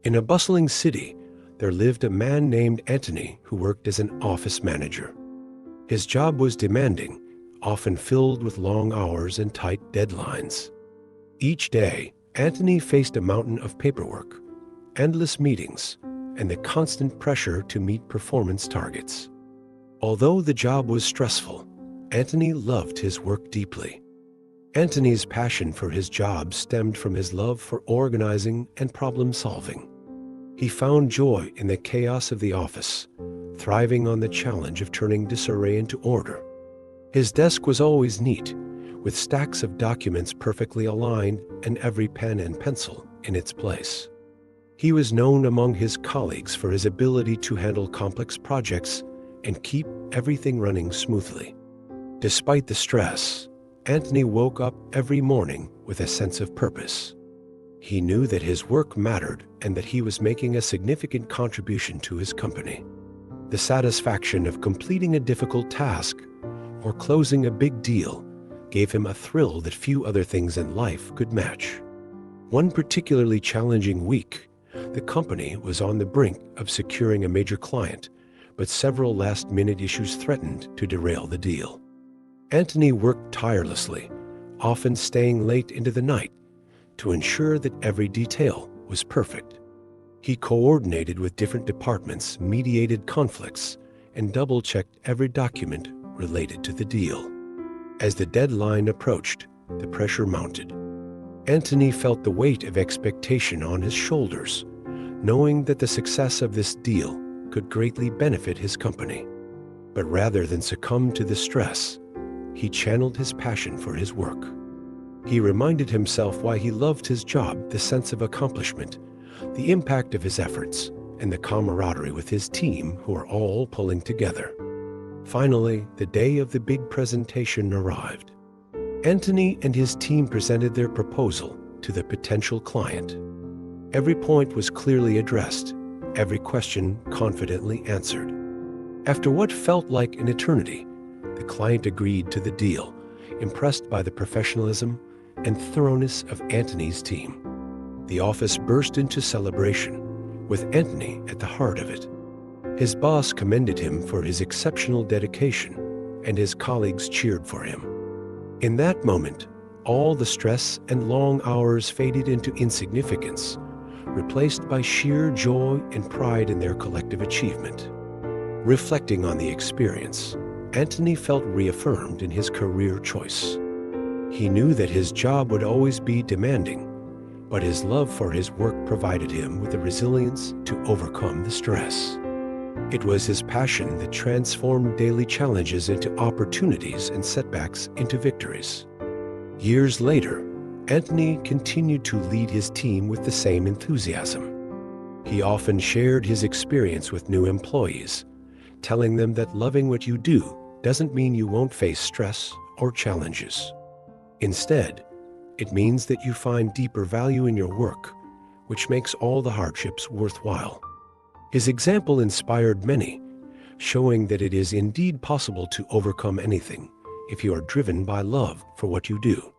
In a bustling city, there lived a man named Anthony who worked as an office manager. His job was demanding, often filled with long hours and tight deadlines. Each day, Anthony faced a mountain of paperwork, endless meetings, and the constant pressure to meet performance targets. Although the job was stressful, Anthony loved his work deeply. Anthony's passion for his job stemmed from his love for organizing and problem-solving. He found joy in the chaos of the office, thriving on the challenge of turning disarray into order. His desk was always neat, with stacks of documents perfectly aligned and every pen and pencil in its place. He was known among his colleagues for his ability to handle complex projects and keep everything running smoothly. Despite the stress, Anthony woke up every morning with a sense of purpose. He knew that his work mattered and that he was making a significant contribution to his company. The satisfaction of completing a difficult task or closing a big deal gave him a thrill that few other things in life could match. One particularly challenging week, the company was on the brink of securing a major client, but several last-minute issues threatened to derail the deal. Anthony worked tirelessly, often staying late into the night, to ensure that every detail was perfect. He coordinated with different departments, mediated conflicts, and double-checked every document related to the deal. As the deadline approached, the pressure mounted. Anthony felt the weight of expectation on his shoulders, knowing that the success of this deal could greatly benefit his company. But rather than succumb to the stress, he channeled his passion for his work. He reminded himself why he loved his job, the sense of accomplishment, the impact of his efforts, and the camaraderie with his team who were all pulling together. Finally, the day of the big presentation arrived. Anthony and his team presented their proposal to the potential client. Every point was clearly addressed, every question confidently answered. After what felt like an eternity, the client agreed to the deal, impressed by the professionalism and thoroughness of Anthony's team. The office burst into celebration, with Anthony at the heart of it. His boss commended him for his exceptional dedication, and his colleagues cheered for him. In that moment, all the stress and long hours faded into insignificance, replaced by sheer joy and pride in their collective achievement. Reflecting on the experience, Anthony felt reaffirmed in his career choice. He knew that his job would always be demanding, but his love for his work provided him with the resilience to overcome the stress. It was his passion that transformed daily challenges into opportunities and setbacks into victories. Years later, Anthony continued to lead his team with the same enthusiasm. He often shared his experience with new employees, telling them that loving what you do doesn't mean you won't face stress or challenges. Instead, it means that you find deeper value in your work, which makes all the hardships worthwhile. His example inspired many, showing that it is indeed possible to overcome anything if you are driven by love for what you do.